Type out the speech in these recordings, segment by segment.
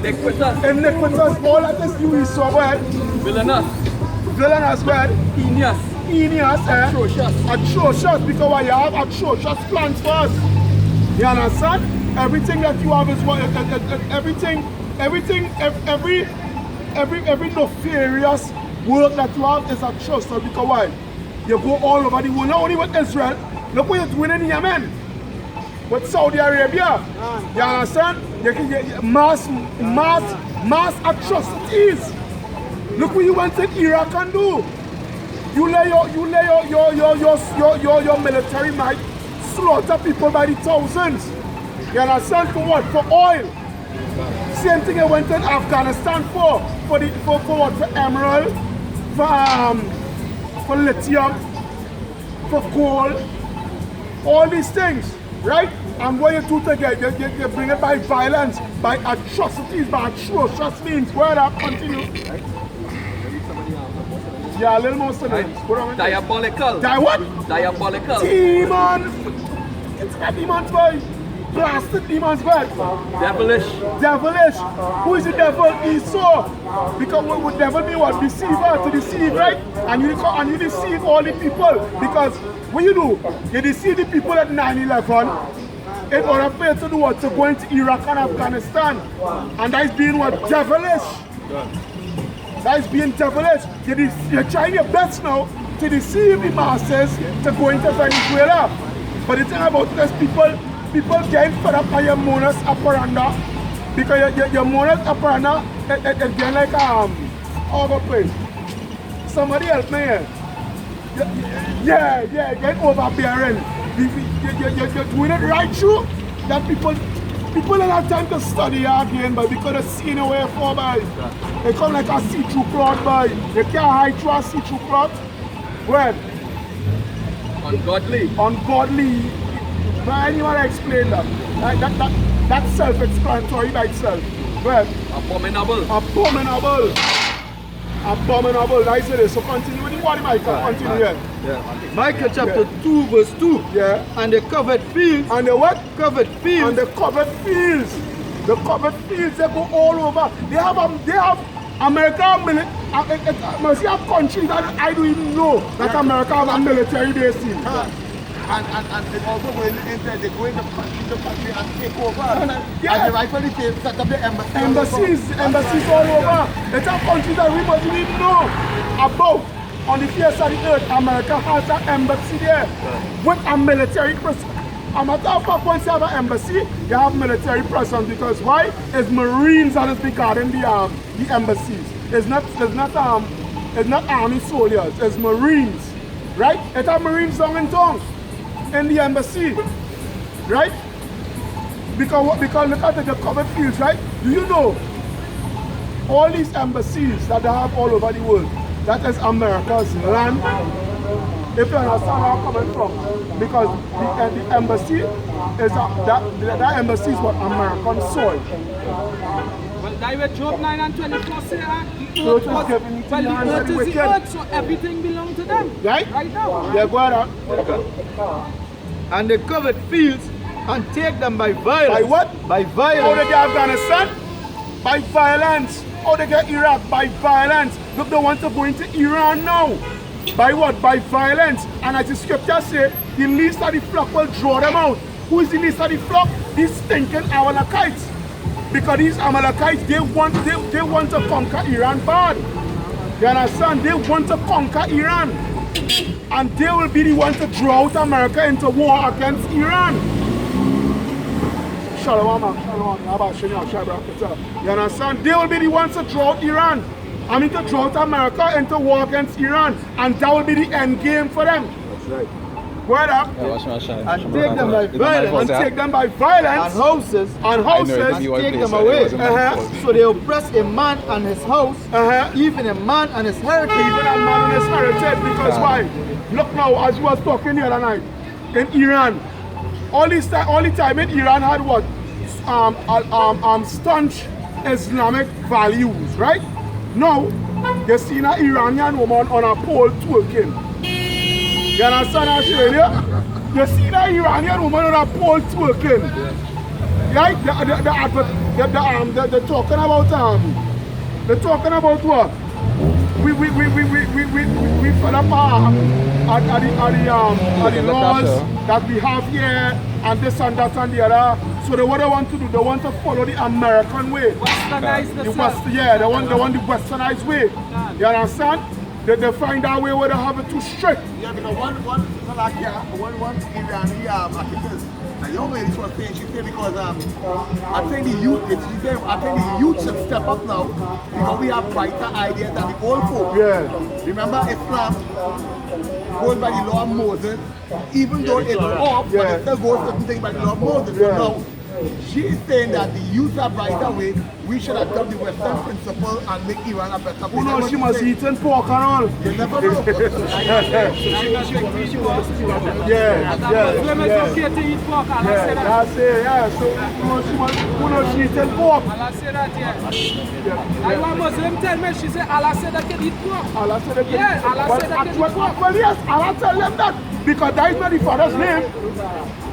Iniquitous, all that is you is so bad. Villainous bad. Heinous, atrocious, because what you have atrocious plans for us. You understand? Everything that you have is what every nefarious work that you have is atrocious. Because why? You go all over the world, not only with Israel. Look what you're doing in Yemen. With Saudi Arabia. You understand? Mass atrocities. Look what you went to Iraq and do. You lay your military might slaughter people by the thousands. You understand? For what? For oil. Same thing I went in Afghanistan for what? For emerald, for lithium, for coal, all these things, right? And what you do together, you bring it by violence, by atrocities, by atrocious means. Where that continue? Yeah, a little more students. Diabolical. What? Diabolical. Demon. It's a demon's boy. Blasted demon's boy. Devilish. Who is the devil? Esau. Because what would devil mean? What? Deceiver, to deceive, right? And you deceive all the people. Because what you do? You deceive the people at 9/11 in order for you to do what? To go into Iraq and Afghanistan. And that is being what? Devilish. That is being devilish. You're trying your best now to deceive the masses to go into Venezuela. But the thing about this, people getting fed up by your modus operandi. Because your modus operandi, it's getting like overplayed. Somebody help me here. Yeah, getting overbearing. You're doing it right through. That people don't have time to study again, but because they're seeing away for by. They come like a see-through cloth, by. They can't hide through a see-through cloth. Well, ungodly. But anyone explain that? That's self-explanatory by itself. Well, abominable. I say this. So continue with the body, Michael. Continue here. Yeah. Michael chapter 2 verse 2. Yeah. And the covered fields. And the what? Covered fields. And the covered fields. The covered fields, they go all over. They have America must have countries that I don't even know that America have a military base in. And they also go into they go into the country and take over. And they rightfully set up the embassies all over. They have countries that we must even know about. On the face of the earth, America has an embassy there with a military presence. A matter of fact, once you have an embassy, you have military presence because why? It's Marines that is regarding the embassies. It's not army soldiers. It's Marines, right? It's a Marines down in town in the embassy, right? Because look at the covered fields, right? Do you know all these embassies that they have all over the world? That is America's land. If you understand where I'm coming from, because the embassy is that embassy is what American soil. Well, that was Job 9 and 24 say, the earth is given to the hands of the wicked. Earth, so everything belongs to them. Right now. Yeah, go ahead. And they covered fields and take them by violence. By what? By violence. How they get Afghanistan? By violence. How they get Iraq? By violence. Look, they want to go into Iran now. By what? By violence. And as the scripture says, the least of the flock will draw them out. Who is the least of the flock? These stinking Amalekites. Because these Amalekites, they want to conquer Iran bad. You understand? They want to conquer Iran. And they will be the ones to draw out America into war against Iran. Shalom, you understand? They will be the ones to draw out Iran. I mean to draw out America into war against Iran. And that will be the end game for them. That's right. Word up. And take them by violence. And take them by violence. And houses. And houses. Take them away. So they oppress a man and his house. Even a man and his heritage. Even a man and his heritage. Because why? Look now, as you was talking the other night, in Iran, all the time in Iran had what? Staunch Islamic values, right? Now, you see an Iranian woman on a pole twerking. You understand, Australia? You see that Iranian woman on a pole twerking. right? They're talking about they're talking about what? We fell apart at the laws that we have here and this and that and the other. So what they want to do, they want to follow the American way. Westernize the They want the westernized way. You understand? They find that way where they have it too strict. Yeah, because one Iranian activist, a young lady was saying, she said because I think the youth should step up now because we have brighter ideas than the old folk. Yeah. Remember Islam goes by the law of Moses, even though it's off, but it still goes certain things by the law of Moses. Yeah. So now, she is saying that the youth are brighter way, we should adopt the Western principle and make Iran a better place. Who knows she must eat and pork and all. You never know. Muslim is okay to eat pork. Allah said that. That's it, yeah. So who knows she eat and pork. Allah said that, yeah. I want Muslim tell me, she said Allah said that can eat pork. Allah said that. Yeah, Allah said that can eat pork. Well, yes, Allah tell them that. Because that is not the Father's name.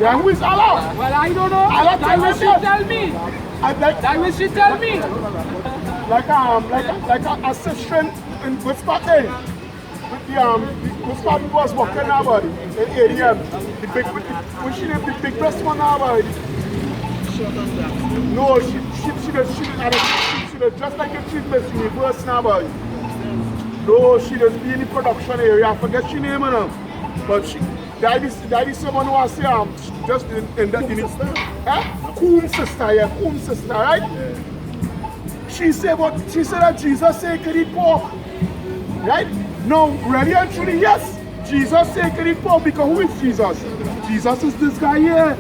Yeah, who is Allah? Well, I don't know. Allah That will she tell me. That will she tell me. Like a sister in which part there? Which part was working about it? In ADM. The big, what's she name? The big breast one about it. No, she does just like a chief Miss Universe now about it. No, she does be in the production area. I forget she name her. But that is someone who I say just in that Coom sister, right? Yeah. She said that Jesus said can eat pork. Right? No, really and truly, yes. Jesus said can eat pork because who is Jesus? Jesus is this guy here.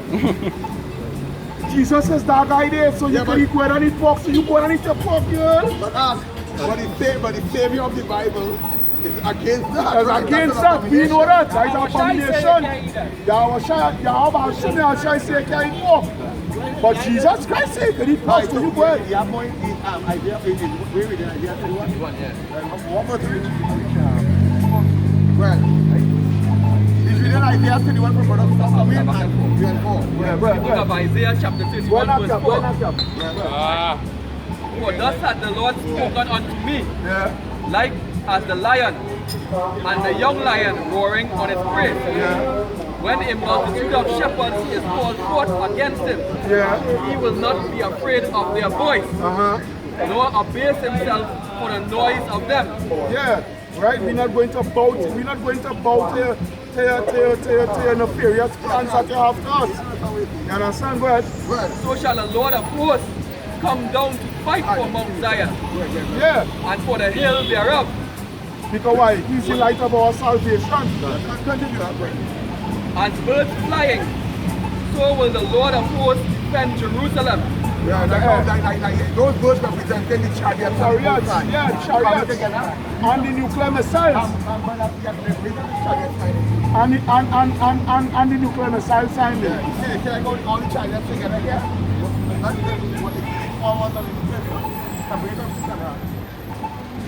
Jesus is that guy there, so you can go and eat pork, so you go and eat your pork, yeah. But the savior of the Bible is against that. It's against that. We know that. That is an abomination. Yahweh Hashem say can eat pork. But Jesus Christ said can eat pork, so you go ahead. Yeah, point is Isaiah 81. Where is it? Isaiah 31? One more thing. Well, he's reading Isaiah 31 from Brother Mustafa and 3 and 4. The book of Isaiah chapter 31 verse 4. For thus hath the Lord spoken unto me, like as the lion and the young lion roaring on his prey. When a multitude of shepherds is called forth against him, he will not be afraid of their voice, nor abase himself for the noise of them. Yeah, right. We're not going to bow to your nefarious plans that you have to us. You understand, bro? So shall the Lord of hosts come down to fight for Mount Zion, and for the hill thereof. Because why? He's the light of our salvation. And birds flying, so will the Lord of hosts defend Jerusalem. Those birds representing the chariots. Chariots. And the nuclear missiles. And the nuclear missiles sign there. Can I go all the chariots together here?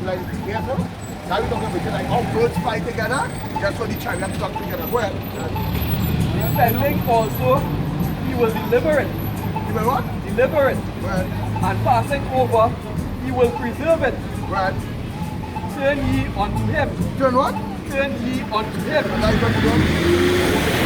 Like, yes, sir? Now we're talking about like all birds fly together, that's what the chariots come together. Well, Defending also, he will deliver it. you will what? Deliver it. Well, And passing over, he will preserve it. well. Turn ye unto him. Turn what? Turn ye unto him. Like what you do?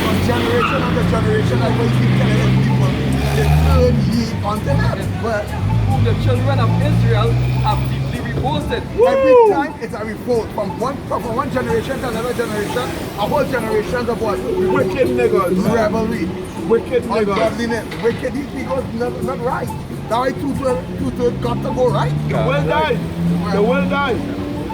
From generation after generation, like what you keep telling people, they turn ye unto him. Well, Whom the children of Israel have deeply revolted. every time it's a revolt from one generation to another generation, a whole generation of what? Wicked niggas. Revelry. Wicked niggas. Ungodliness. Wicked, these people not right. That's why two-thirds got to go right. They will die. They will die.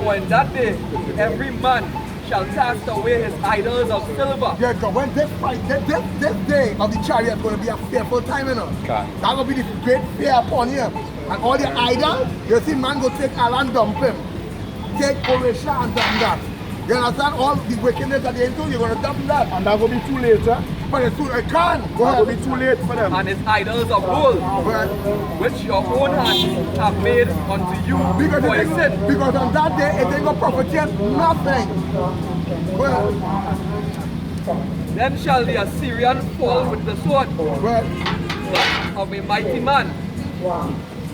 For in that day, every man shall cast away his idols of silver. Yeah, because when this fight, this day of the chariot is going to be a fearful time, you know. That's going to be the great fear upon him. And all the idols, you see man go take Allah and dump him. Take Orisha and dump that. You understand? All the wickedness that they into, you're going to dump that. And that will be too late, huh? But it's too, it can't. Go That ahead. will be too late for them. And his idols of gold, Well, which your own hands have made unto you because, for a sin. because on that day, it ain't going to profit you nothing. Well, Then shall the Assyrian fall with the sword, well, that of a mighty man,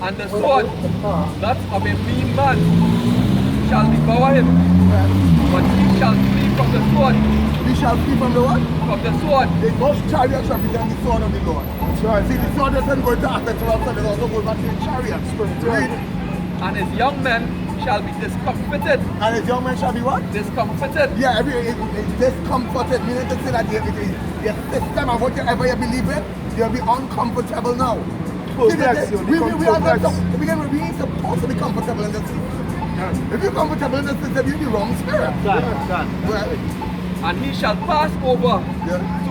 and the sword that of a mean man shall devour him. But he shall flee from the sword. We shall flee from the what? From the sword. The most chariots represent the sword of the Lord. That's right. See, the sword doesn't go to affect us, but it also goes back to the chariots. Read. And his young men shall be discomfited. And his young men shall be what? Discomfited. Yeah, it's discomforted, meaning to say that your system and whatever you believe in, you'll be uncomfortable now. See, we ain't supposed to be comfortable in this system. If you're comfortable in this system, you're the wrong spirit. And he shall pass over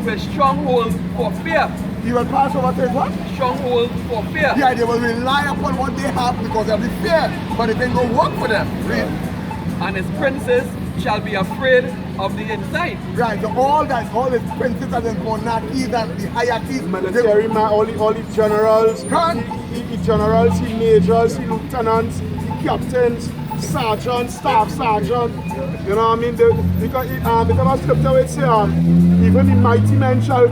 to a stronghold for fear. He will pass over to what? Stronghold for fear. Yeah, they will rely upon what they have because they'll be fear, but it ain't gonna work for them. Read. And his princes shall be afraid of the inside. Right, so all his princes and his monarchies and the hierarchies, Military man, all the generals, the generals, the majors, the lieutenants, the captains, sergeants, staff sergeant. You know what I mean? Because of scripture it says, even the mighty men shall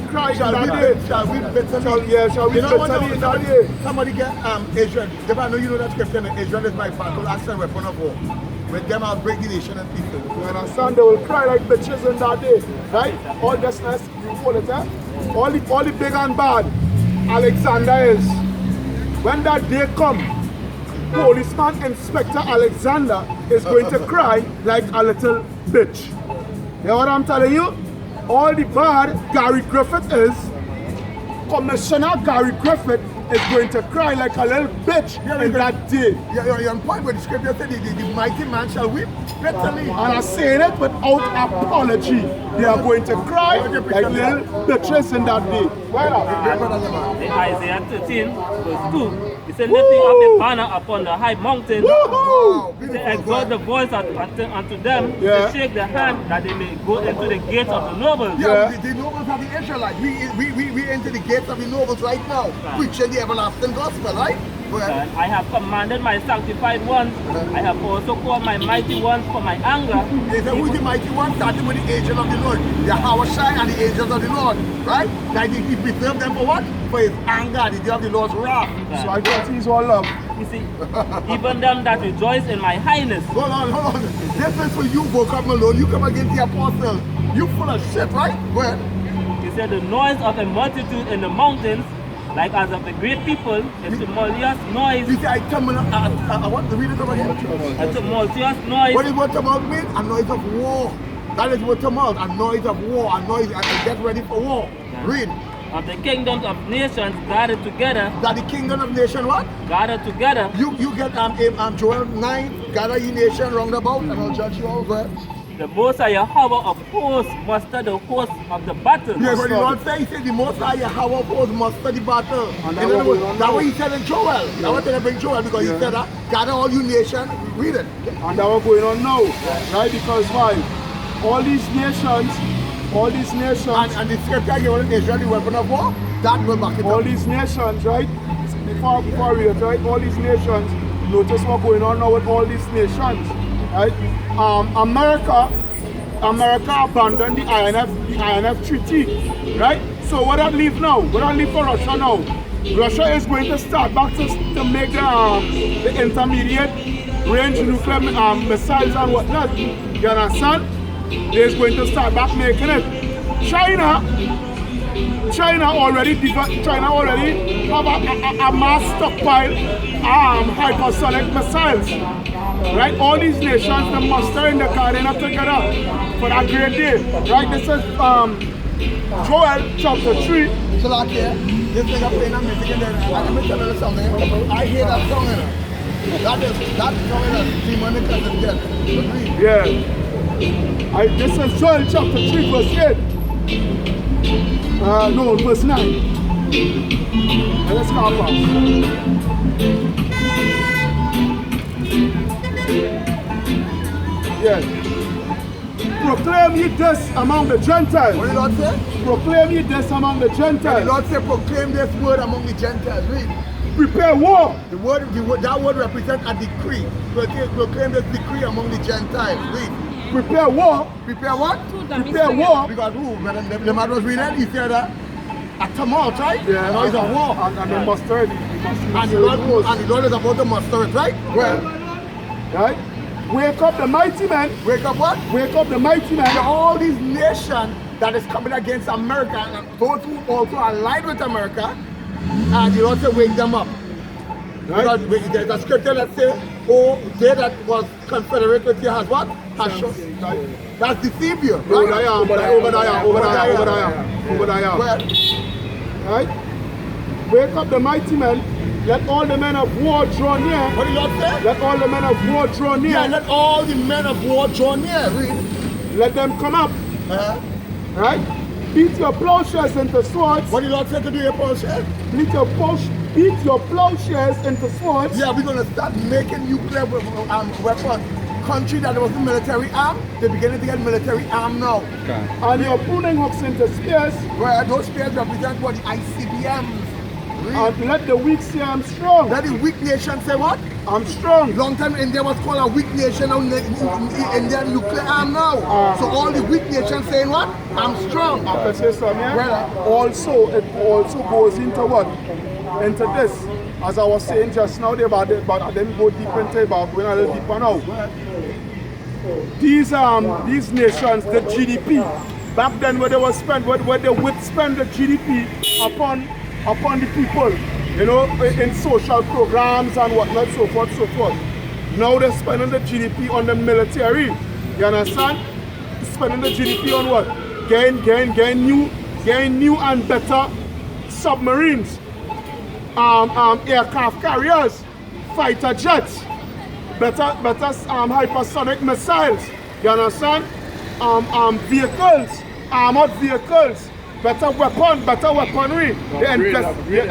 cry in that day. Shall we bitterly? Shall we bitterly in that day? Somebody get Israel. If I know you know that scripture, Israel is my battle axe and weapon of war. With them I'll break the nation and people. You understand? They will cry like bitches in that day. Right? All this nest, you call it that? All the big and bad Alexander is. When that day comes, policeman Inspector Alexander is going to cry like a little bitch. You know what I'm telling you? All the bad Gary Griffith is, Commissioner Gary Griffith is going to cry like a little bitch in that day. You're on point with the scripture said the mighty man shall weep bitterly. And I'm saying it without apology. They are going to cry like little bitches in that day. In Isaiah 13, verse 2, it said, lifting up a banner upon the high mountain, to exalt the voice unto them, to shake the hand that they may go into the gates of the nobles. The nobles are the Israelites. We enter the gates of the nobles right now, preaching the everlasting gospel, right? I have commanded my sanctified ones. I have also called my mighty ones for my anger. Who is the mighty one? Starting with the angel of the Lord. Yahweh Shai and the angels of the Lord. Right? That he preserved them for what? For his anger, the day of the Lord's wrath. So I guess he's all love. You see, even them that rejoice in my highness. Hold on. This is for you, Bokap Malone. You come against the apostle. You full of shit, right? Go ahead. He said the noise of a multitude in the mountains, like as of the great people, a tumultuous noise. You say, I want to read it over here. A tumultuous noise. What is what tumult mean? A noise of war. That is what tumult, a noise of war, a noise and get ready for war. Read. Of the kingdoms of nations gathered together. That the kingdom of nation what? Gathered together. You get Joel 9, gather ye nation round about, and I'll judge you all there. The Most High Yahweh of hosts muster the host of the battle. Yeah, but the Lord said, he said the Most High Yahweh of hosts muster the battle. And that's what he said in Joel. I want to bring Joel because he said that, gather all you nations, read it. And that what's going on now, right? Because why? All these nations, and the scripture given Israel the weapon of war, that will back it up. All these nations, right? Before we read it, right? All these nations, notice what's going on now with all these nations, right? America abandoned the INF treaty, right? So what that leave now? What that leave for Russia now? Russia is going to start back to make the intermediate range nuclear missiles and whatnot. You understand? They're going to start back making it. China already have a mass stockpile hypersonic missiles. Right? All these nations, they muster in the garden up together for that great day. Right? This is Joel chapter 3. So like here, this nigga playing that music and then let me tell you something. I hear that song in it. That song is demonic as it gets. Yeah. This is Joel chapter 3 verse 8. No, verse 9. And let's go fast. Yes. Proclaim ye this among the Gentiles. What did the Lord say? Proclaim ye this among the Gentiles. The Lord said, proclaim this word among the Gentiles. Read. Prepare war. That word represents a decree. Proclaim this decree among the Gentiles. Read. Prepare war. Prepare what? Prepare war. Because who? The man was reading, he said that a tumult, right? Yeah. Now it's a war. And they muster it. And the Lord is about to muster it, right? Well, right? Wake up the mighty men. wake up what? Wake up the mighty men. All these nations that is coming against America and those who also align with America, and the Lord said, wake them up. Right? Because there's a scripture that says, oh, they that was confederate with you has what? Has shown. That's deceived you. Right? Obadiah. Well, Right? Wake up the mighty men. Let all the men of war draw near. what did the Lord say? Let all the men of war draw near. Yeah, let all the men of war draw near. Read. Let them come up. Right? Beat your plowshares into swords. What did the Lord say to do your plowshare? Beat your plowshares into swords. Yeah, we're going to start making nuclear weapons. Country that was military arm, they're beginning to get military arm now. And your pruning hooks into spears. Where those spears represent what? The ICBMs. And let the weak say I'm strong. Let the weak nation say what? I'm strong. Long time India was called a weak nation, now India nuclear arm now. So all the weak nations saying what? I'm strong. I can say something, yeah? Well, Also, it also goes into what? Into this. As I was saying just now, but I didn't go deep into it, but going a little deeper now. These nations, the GDP, back then where they would spend the GDP upon the people, you know, in social programs and whatnot, so forth. Now they're spending the GDP on the military. You understand? Spending the GDP on what? Getting new and better submarines, aircraft carriers, fighter jets, better hypersonic missiles. You understand? Vehicles, armored vehicles. Better weaponry. They're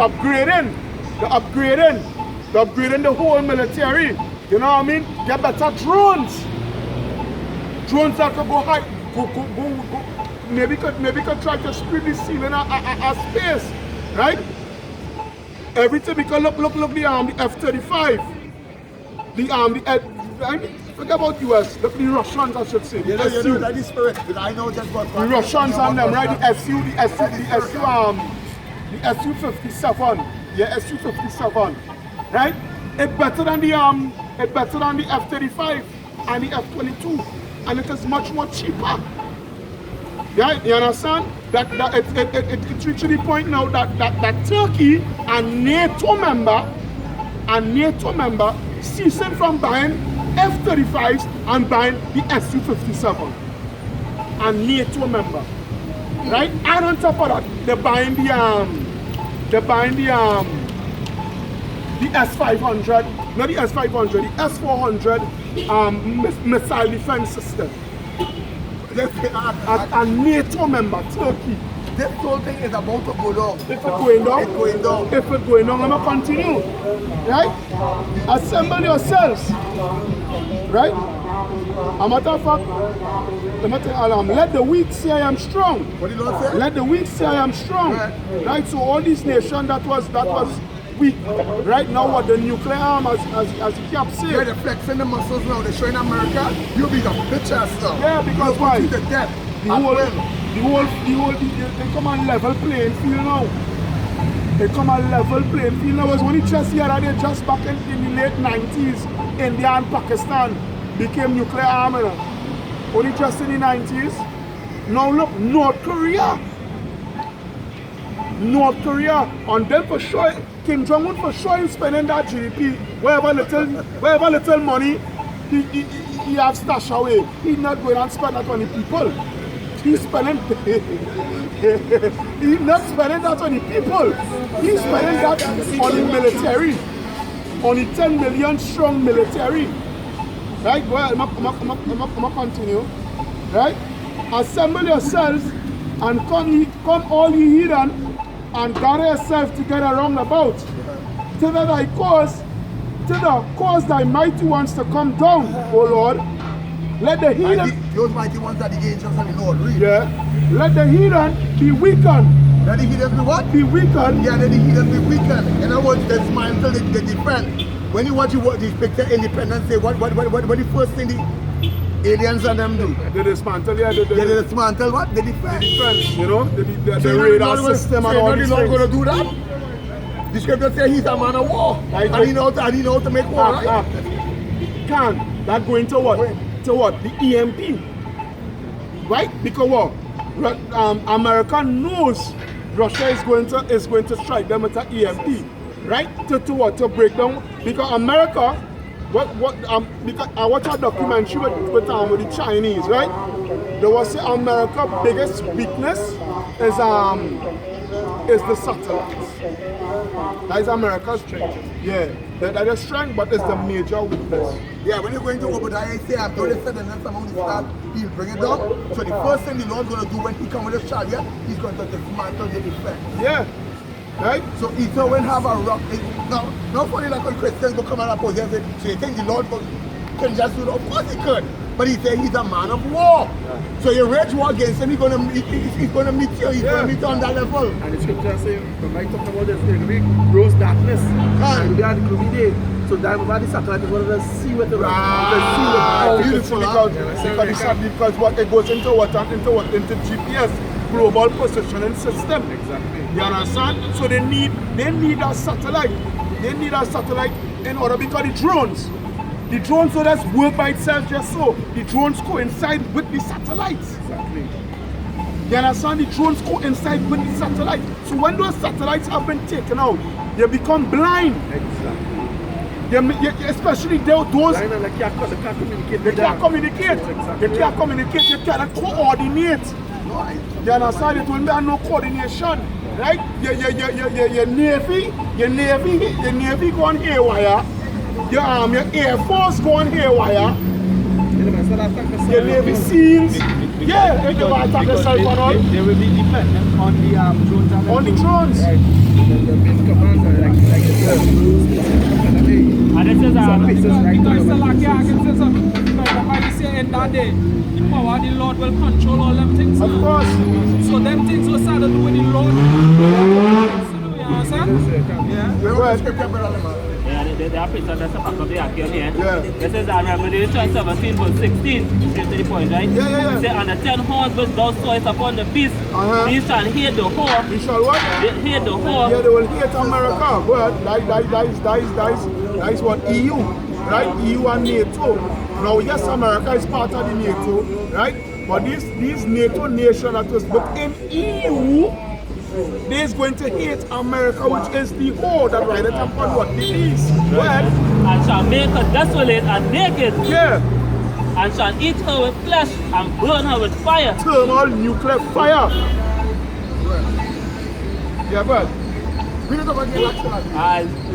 upgrading the whole military. You know what I mean? Get better drones. Drones that could go high, go. Maybe could try to split the ceiling of space, right? Everything because look the F-35, forget about US. Look the Russians, I should say. you know that is spirit, but I know just what the Russians on them, right? The Su-57. Yeah, Su-57. Right? It's better than the F-35 and the F-22, and it is much more cheaper. Yeah, you understand? It reached the point now that Turkey, a NATO member, ceasing from buying F-35s and buying the Su-57. A NATO member, right? And on top of that, they're buying the S-500, not the S-500, the S-400 missile defense system. A NATO member, Turkey. This whole thing is about to go down. If it's going down, it's going down. If it's going down, I'm going to continue. Right? Assemble yourselves. Right? A matter of fact, let the weak say I am strong. What did the Lord say? Let the weak say I am strong. Right? So all these nations that was weak, right now what the nuclear arm as you kept saying. Yeah, they're flexing the muscles now. They're showing America, you'll be the bitches now. Yeah, because why? The death. They come on level playing field now. They come on level playing field now. Was only just here and just back in the late 90s, India and Pakistan became nuclear armed. Only just in the 90s. Now look, North Korea, and then for sure, Kim Jong-un for sure is spending that GDP, wherever little money he has stashed away. He's not going and spend that on the people. He's spending he's not spending that on the people. He's spending that on the military, on the 10 million strong military. Right? Well, I'm gonna continue. Right? Assemble yourselves and come all ye heathen, and gather yourselves together round about, till that I cause thy mighty ones to come down, O Lord. Let the heathen. Those mighty ones are the angels of the Lord. Read. Yeah. Let the heathen be weakened. Let the heathen be what? Be weakened. Yeah, let the heathen be weakened. In other words, they smile until they defend. When you watch this picture, Independence Day, what the first thing aliens and them do? They dismantle, They dismantle what? The defense. You know, the So radar system and all these these things. things. Going to do that? The scripture says he's a man of war. And he knows how to make war, right? Can that go into what? To what? The EMP. Right? Because what? America knows Russia is going to strike them with an EMP. Right? To what? To break down. Because America, because I watched a documentary with the Chinese, right? They was say America's biggest weakness is the satellites. That is America's strength. Yeah, that is strength, but it's the major weakness. Yeah, when you're going to Obadiah, say, I'm going to send the next amount of start, he'll bring it down. So the first thing the Lord's going to do when he comes with a chariot, he's going to dismantle the defense. Yeah, right? So Esau will have a rock. Now, not funny like when Christians go come and oppose him, so you think the Lord can just do it? Of course he could. But he said he's a man of war. So you wage war against him, he's going to meet you, he's going to meet you on that level. And the scripture says, when I talk about this, there's going to be gross darkness. And we are the gloomy day. So that the satellite is going to see what the Beautiful, because what it goes into GPS, global positioning system. Exactly. You understand? So they need a satellite. They need a satellite in order, because the drones so that's work by itself just so. The drones coincide with the satellites. Exactly. You understand? The drones coincide with the satellite. So when those satellites have been taken out, they become blind. Exactly. Especially those. They can't communicate. They can't communicate. Exactly. They can't communicate. They cannot coordinate. You understand? It will be no coordination, right? Your navy going haywire. Your Air Force going haywire. Your Navy SEALs. Yeah, they will attack the cell phone all. They will be dependent on the drones. On the drones. Right. The main commands are like And this is because the lucky I can say something. Because how you say in that day, the power of the Lord will control all them things. Of course. So them things will start to do with the Lord. You understand? Yeah. Where was the scripture, brother Lemar? they are present as a part of the account here. Yeah. This is Revelation 17 verse 16. Get to the point, right? Yeah. It says, and the 10 horns which thou sawest upon the beast, these shall hear the whore. You shall what? Hear the whore. Yeah, they will hate America. But that is what EU, right? EU and NATO. Now, yes, America is part of the NATO, right? But these NATO nations that was within EU, they is going to hate America, which is the whore that rideth upon what? The beast. Well, and shall make her desolate and naked. Yeah. And shall eat her with flesh and burn her with fire. Thermal nuclear fire. Yeah, but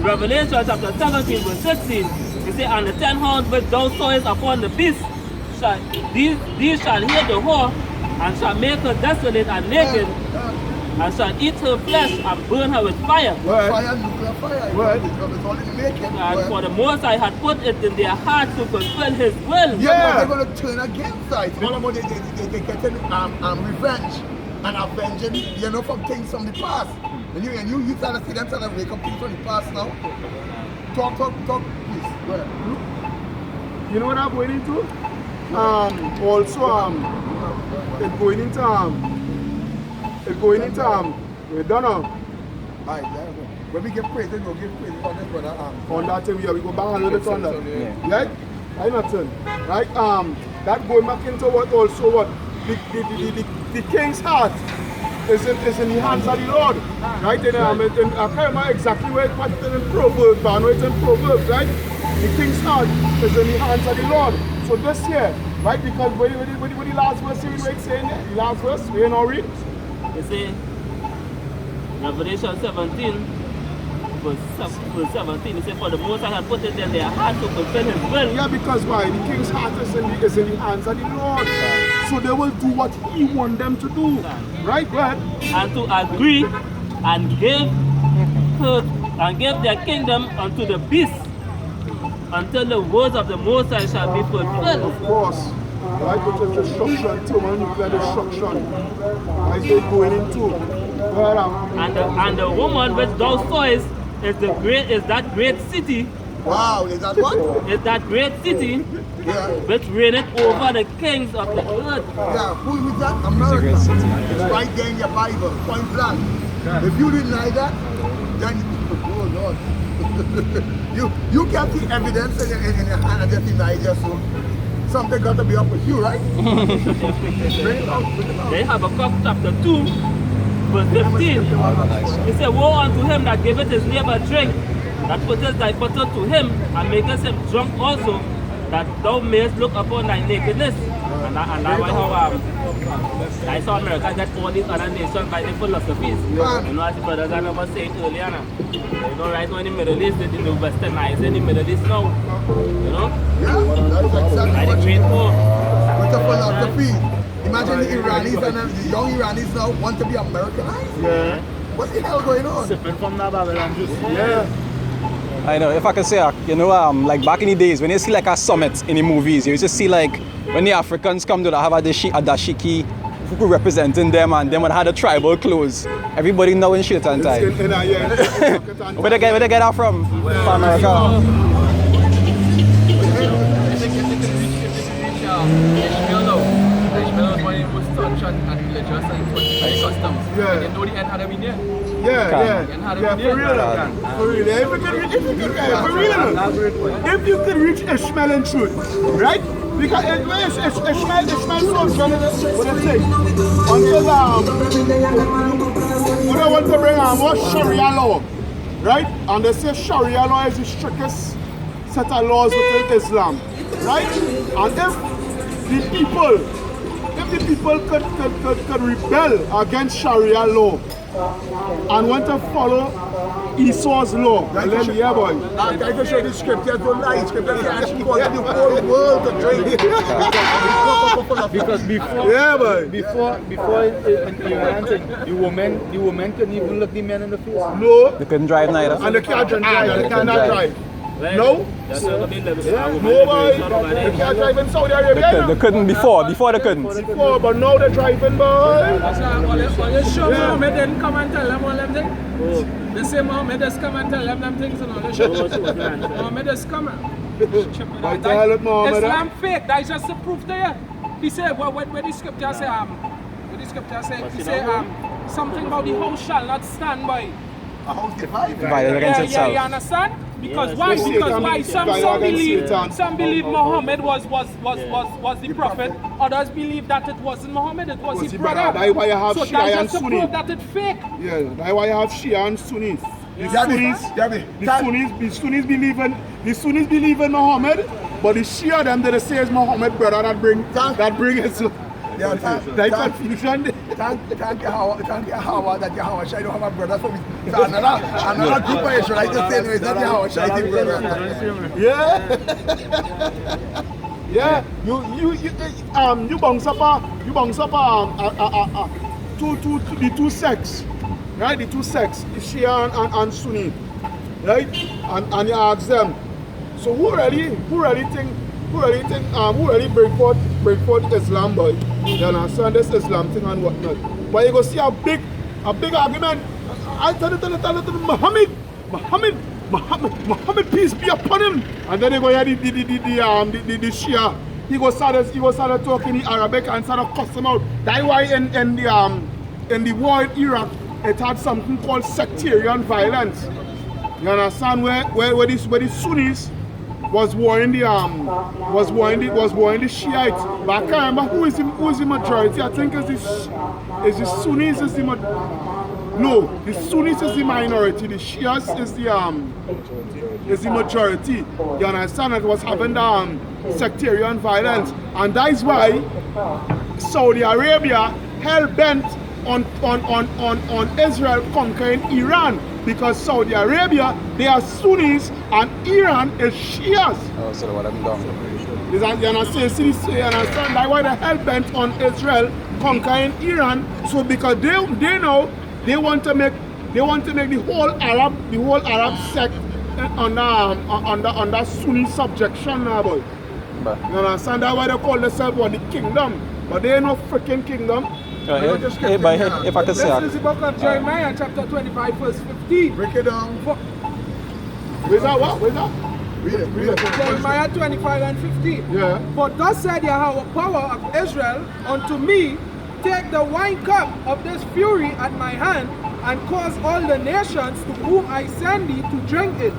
Revelation chapter 17 verse 16. It says, and the 10 horns which thou sawest upon the beast, these shall hear the whore, and shall make her desolate and naked, and shall eat her flesh and burn her with fire. Fire, nuclear fire. It's all in the making. And for the Most High had put it in their hearts to fulfill His will. Yeah. They're going to turn against that. It's all about they getting revenge and avenging, you know, from things from the past. And you trying to see them trying to wake up things from the past now. Talk, please. Go ahead. You know what I'm going into? We're done now. Alright, when we give praise, we'll give praise on this brother. On that thing, we go back a little bit on that. Right? I nothing. Right? That going back into what also what? The king's heart is in the hands of the Lord. Right? I can't remember exactly where it's in Proverbs, but I know it's in Proverbs, right? The king's heart is in the hands of the Lord. So this year, right? Because what the last verse is saying there? The last verse, we know read. You see, Revelation 17, verse 17, it says, for the Most High had put it in their heart to fulfill His will. Yeah, because why? The king's heart is in the hands of the Lord. So they will do what He wants them to do. Right, go ahead. And to agree and give their kingdom unto the beast until the words of the Most High shall be fulfilled. Of course. Right, which is destruction, thermonuclear destruction. As they going into. And the woman which thou sawest is that great city Wow, is that what? It's that great city Yeah. which reigneth over the kings of the earth. Yeah, who is that? America. It's right there in your Bible, point blank. If you deny that, then, oh Lord. you can see evidence in your hand and just deny it just so. Something got to be up with you, right? Bring it out, bring it out. They have a chapter 2, verse 15. He said, woe unto him that giveth his neighbor drink, that putteth thy butter to him, and maketh him drunk also, that thou mayest look upon thy nakedness. And that's why how I saw America get all these other nations by their philosophies. You know, as the brothers I was saying earlier, you know, right now in the Middle East, in the westernized in the Middle East now. You know? Yeah, that's exactly By the what great war. with the philosophy. Imagine the Iranis and the young Iranis now want to be Americanized. Yeah. What the hell going on? Sipping from that Babylon juice. Yeah. I know, if I could say, you know, like back in the days, when you see like a summit in the movies, you used to see like, when the Africans come to have a dashiki, who representing them, and them would have the tribal clothes. Everybody now in shirt and tie. Where they get that from? From America. Ishmael now. Ishmael was one of the most touched and religious and customs. Yeah. And you know the end had to be there. Yeah, for real. For real. If you could reach Ishmael in truth, right? Because Ishmael so what I say? Until what I want to bring was Sharia law, right? And they say Sharia law is the strictest set of laws within Islam, right? And if the people could rebel against Sharia law and want to follow Esau's law, then yeah, boy. I can show the scripture to lie. Scripture can actually cause the whole world to drink. Because before, Yeah, boy. before in Iran, the women couldn't even look the men in the face. No, They couldn't drive neither. and they can't drive. They cannot drive. No? That's all the levels. No, boy. They can't drive in Saudi Arabia. They couldn't before they couldn't. Before, but now they're driving, boy. So, all you show Mohammed didn't come and tell them all them things? They say Mohammed just come and tell them things and all the show. Mohammed just come and Why tell it, Mohammed? Islam fake, that's just the proof there. He said, well, where the scripture say, he say, something about the house shall not stand by. Divided against itself. You understand? Because Yes, why? yes, Because Satan why? be- Some against believe Satan. Muhammad was the prophet. Others believe that it wasn't Muhammad, it was his brother. That's why you have So Shia that's and just to Sunni. prove that it's fake. Yeah, that's why you have Shia and Sunnis. The Sunnis believe in Muhammad, but the Shia them they say it's Muhammad brother that bring Islam. Yeah, That confusion. Thank Yahweh that Yahweh Shai don't have a brother for me. So another group of Israelites just saying it's not Yahweh Shai the brother. Yeah. Yeah. You bounce up the two sects, right? The two sects, Shia and Sunni, right? And you ask them, so who really break forth Islam, boy? You understand this Islam thing and whatnot. But you go see a big argument. I tell it Muhammad, peace be upon him. And then they go hear the Shia. He go start talking in Arabic and start cuss him out. That's why in the war in Iraq, it had something called sectarian violence. You understand where the Sunnis was warring the Shiites. But I can't remember who is the majority. I think is the Sunnis is the the Sunnis is the minority. The Shias is the majority. You understand? It was having the sectarian violence, and that is why Saudi Arabia hell bent on Israel conquering Iran, because Saudi Arabia, they are Sunnis and Iran is Shias. Oh, so what I'm done. You understand? That's why they hell bent on Israel conquering Iran. So because they know they want to make the whole Arab sect under Sunni subjection now, boy. You understand? That's why they call themselves the kingdom, but they ain't no freaking kingdom. If I could say, This is the book of Jeremiah, chapter 25, verse 15. Break it down. Where's that? What? Where's that? Read it. Jeremiah 25 and 15. Yeah. For thus said Yahweh, power of Israel, unto me, take the wine cup of this fury at my hand, and cause all the nations to whom I send thee to drink it.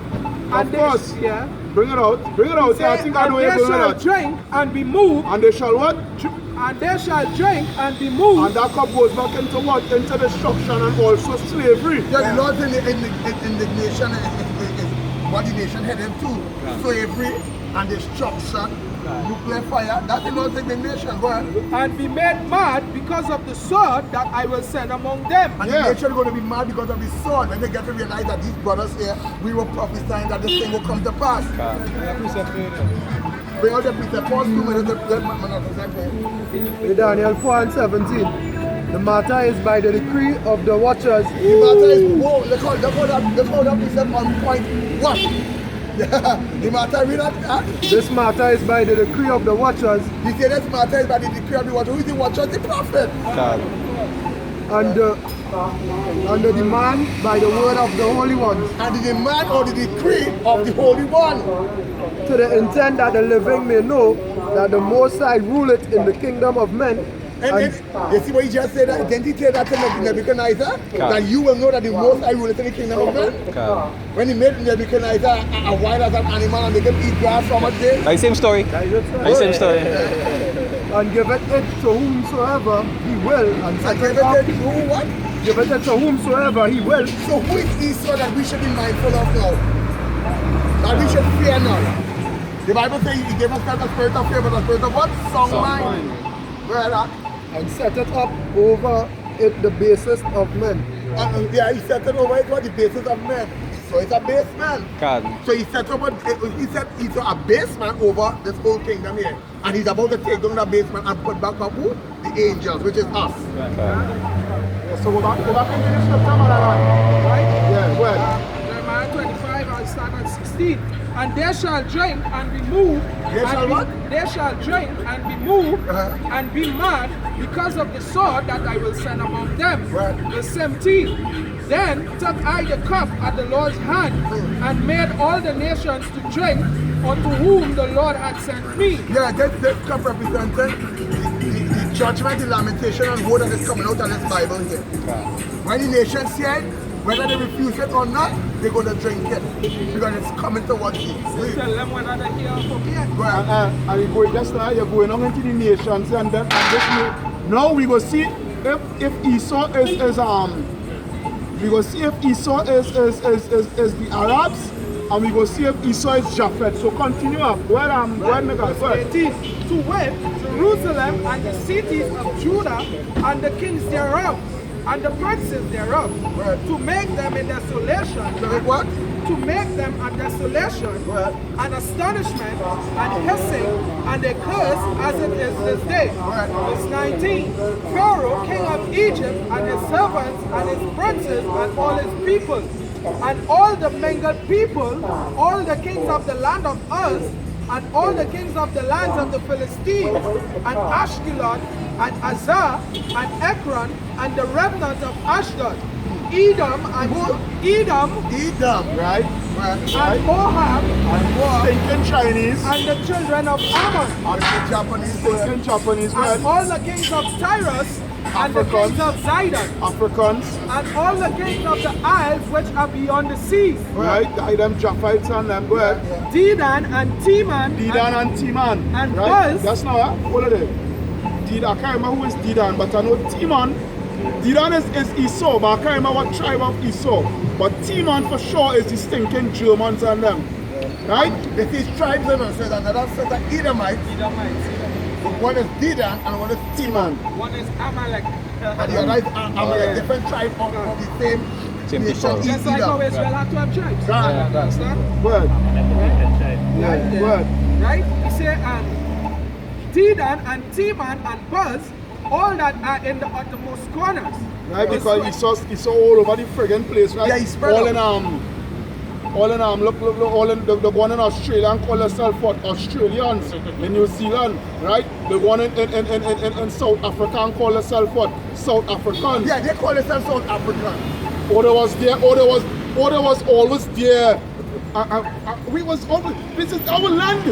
Of course. Yeah. Bring it out. Say, I think I and know they you're going shall with that. drink and be moved, And they shall what? and they shall drink and be moved. And that cup goes back into what? Into destruction and also slavery. Yeah, the Lord's indignation is what the nation headed to. Slavery and destruction, nuclear fire. That's the Lord's indignation. Go ahead. And be made mad because of the sword that I will send among them. And the nation is going to be mad because of the sword. When they get to realize that these brothers here, we were prophesying that this thing will come to pass. Bring out the precept. Pause 2 minutes. Daniel 4 and 17. The matter is by the decree of the watchers. The matter is, whoa, look how that precept on point. What? The matter, read that. This matter is by the decree of the watchers. He said this matter is by the decree of the watchers. Who is the watchers? The prophet. And the demand by the word of the Holy Ones. And the demand or the decree of the Holy One. To the intent that the living may know that the Most High ruleth in the kingdom of men. And you see what he just said? Didn't he say that to Nebuchadnezzar? That you will know that the Most High ruleth in the kingdom of men? When he made Nebuchadnezzar a wild as an animal and make him eat grass from a day. Like same story. Same story. And giveth it to whomsoever he will. And And give it to what? giveth it to whomsoever he will. So who is Esau that we should be mindful of now? That we should fear now? The Bible says he gave us not a spirit of fear, but a spirit of what? Sound mind. Where that? And set it up over it the basis of men. Yeah, he set it over it what? The basis of men. So it's a base man. So he set up he's a base man over this whole kingdom here. And he's about to take down the base man and put back up who? The angels, which is us. Yeah, so go back into the scripture, man. Right? Yeah, go ahead. Jeremiah 25, I'll start at 16. And they shall drink and be moved. They shall what? They shall drink and be moved and be mad because of the sword that I will send among them. Right. Verse 17. Then took I the cup at the Lord's hand and made all the nations to drink unto whom the Lord had sent me. Yeah, this cup representing the judgment, the lamentation, and woe that is coming out of this Bible here. When the nations hear it, whether they refuse it or not, they're going to drink it because it's coming towards you. Tell them whether they hear from me. And you go just now, you're going on into the nations, and then now we go see if Esau is we go see if Esau is the Arabs, and we go see if Esau is Japhet. So continue up. Where Miguel? 18. To wit, Jerusalem and the cities of Judah and the kings thereof and the princes thereof, to make them a desolation. What? To make them a desolation, an astonishment, and hissing, and a curse as it is this day. Verse 19. Pharaoh, king of Egypt, and his servants, and his princes, and all his people, and all the mingled people, all the kings of the land of Uz, and all the kings of the lands of the Philistines, and Ashkelon, and Azar, and Ekron, and the remnant of Ashdod, Edom, and Edom, Right? and Moab, Stinking Chinese. and the children of Ammon, And the Japanese Stinking Japanese. and all the kings of Tyrus, and the kings of Zidon, Africans. and all the kings of the isles which are beyond the seas, Right? Them Japhites and them. Go ahead. Dedan and Teman, Dedan and Teman. and Right? Buzz. That's now what are they? Dedan, I can't remember who is Dedan, but I know Teman. Dedan is Esau, but I can't remember what tribe of Esau. But Teman for sure is the stinking Germans and them. Right? If these tribes in us, another set of Edomites, one is Dedan and one is Teman. One is Amalek. And the other is Amalek, different tribe of the same nation. people. Just like how Israel had 12 tribes. Right. Understand? Word. Yeah. Word. Right? He said, Dedan and Teman and Buzz, all that are in the uttermost corners. Right? Because Esau all over the friggin' place, right? Yeah, he spread all out. look, all in the one in Australia and call themselves what? Australians. In New Zealand, right? The one in South Africa and call themselves what? South Africans. Yeah, they call themselves South African. Or there was always there This is our land.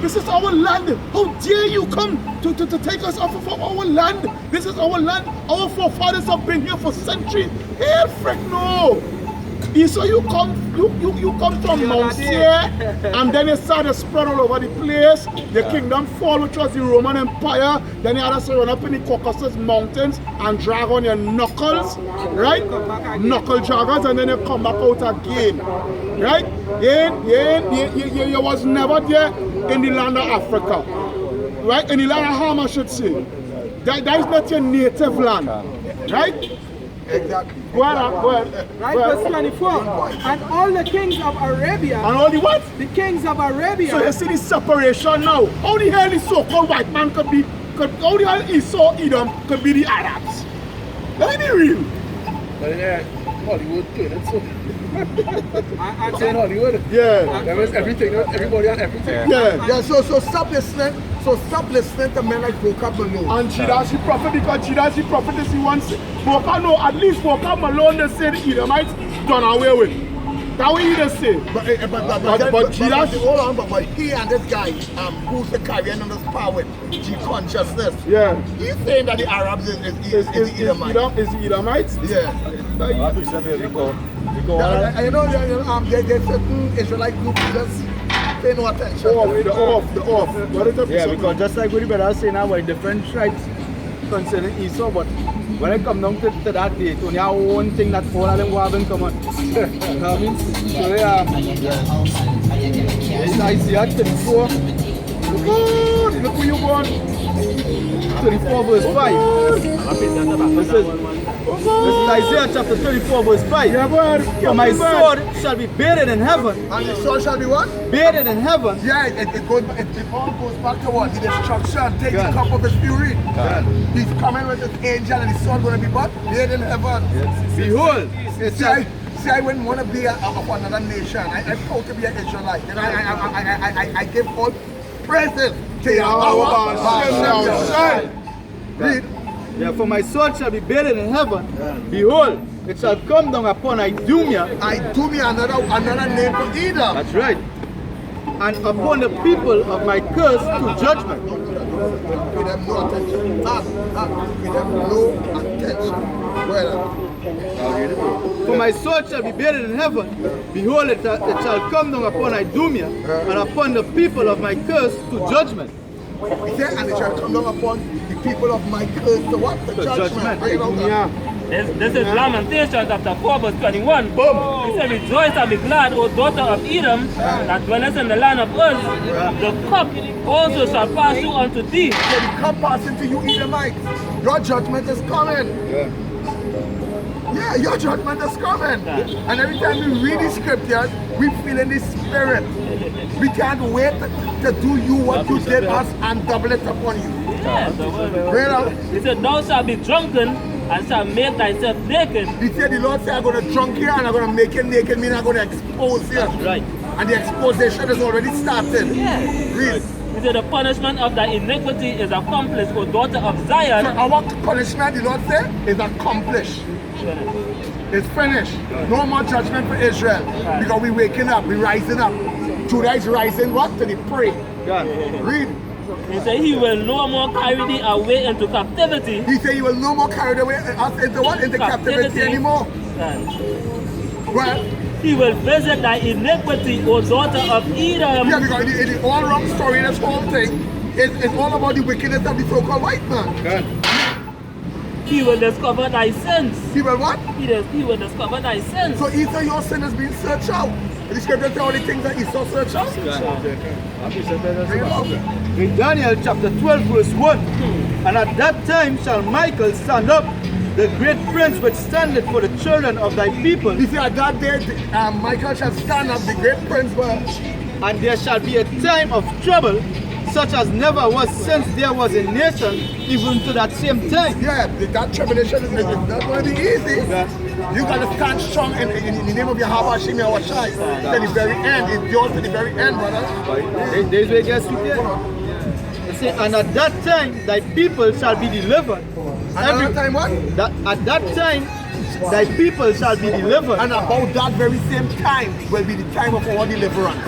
This is our land. How dare you come to take us off of our land? This is our land. Our forefathers have been here for centuries. Hell, frick no. So you come from Mount Seir, and then you start to spread all over the place. The kingdom fall, which was the Roman Empire. Then you had to run up in the Caucasus Mountains and drag on your knuckles, right? Knuckle draggers, and then you come back out again, right? You was never there in the land of Africa, right? In the land of Ham, I should say. That is not your native land, right? Exactly. Go ahead. Right, verse 24. And all the kings of Arabia. And all the what? The kings of Arabia. So you see the separation now. How the hell the so-called white man how the hell Esau, Edom could be the Arabs? Let me be real. But in Hollywood, it's so. It's in Hollywood. Yeah. There was everything, everybody and everything. Yeah. So stop listening. So stop listening to men like Boca Malone. And Judas the prophet, because Judas the prophet is the one say, at least Boca Malone they say the Edomites done away with. That way he just say. But Judas, hold on, but he and this guy, who's the carrying on this power with G consciousness. yeah. He's saying that the Arabs is the Edomites. Is the Edomites? Yeah. You know, there's certain Israelite groups who just pay no attention. The off. What is the Because just like what the brother was saying now, we're different tribes concerning Esau, but when it comes down to that day, it's only our own thing that all of them have in common. You know what I mean? So in Isaiah 34, look where you going. 34 verse 5. This is Isaiah chapter 34 verse 5. Yeah, boy. For my sword shall be buried in heaven. And the sword shall be what? Buried in heaven. Yeah, it all goes back to what? The destruction. Take the cup of his fury. He's coming with his angel and his sword going to be what? Buried in heaven. Behold, See, I wouldn't want to be of another nation. I'm proud to be an Israelite. And I give all praises to Yahweh. Read. yeah, for my sword shall be buried in heaven. Behold, it shall come down upon Idumea. Idumea, another name for Edom. That's right. And upon the people of my curse to judgment. Give them no attention. Give them no attention. Well, For my sword shall be buried in heaven. Behold, it shall come down upon Idumea and upon the people of my curse to judgment. he said, and it shall come down upon the people of my curse to what? The judgment. Bring it out there. This is Lamentations chapter 4 verse 21. Boom. He said, rejoice and be glad, O daughter of Edom, that dwellest in the land of Uz. The cup also shall pass you unto thee. So the cup passing to you, Edomites. Your judgment is coming. Yeah, your judgment is coming. And every time we read the scriptures, we feel in the spirit. We can't wait to do you what you did us and double it upon you. Yes, he said, thou shalt be drunken and shalt make thyself naked. He said, the Lord said, I'm going to drunk you and I'm going to make you naked, meaning I'm going to expose you. That's right. And the exposition is already started. Yes. Read. He said, the punishment of thy iniquity is accomplished, O daughter of Zion. So our punishment, the Lord said, is accomplished. It's finished. No more judgment for Israel. Because we're waking up, we're rising up. Judah is rising what? To the prey. Read. He said, he will no more carry thee away into captivity. He said, you will no more carry away us into what? Into captivity anymore. Well, he will visit thy iniquity, O daughter of Edom. Yeah, because in the all wrong story, this whole thing, it's all about the wickedness of the so-called white man. He will discover thy sins. He will what? He will discover thy sins. So Esau, your sin has been searched out. The scripture tell all the things that Esau searched out. In Daniel chapter 12 verse 1. And at that time shall Michael stand up, the great prince which standeth for the children of thy people. You see, at that day, Michael shall stand up, the great prince will. And there shall be a time of trouble, such as never was since there was a nation, even to that same time. Yeah, that tribulation is not going to be easy. You got to stand strong in the name of Yahweh Hashem Yahushai to the very end. It's yours to the very end, brother. There's where it gets to there. And at that time thy people shall be delivered. At that time what? At that time thy people shall be delivered. And about that very same time will be the time of our deliverance.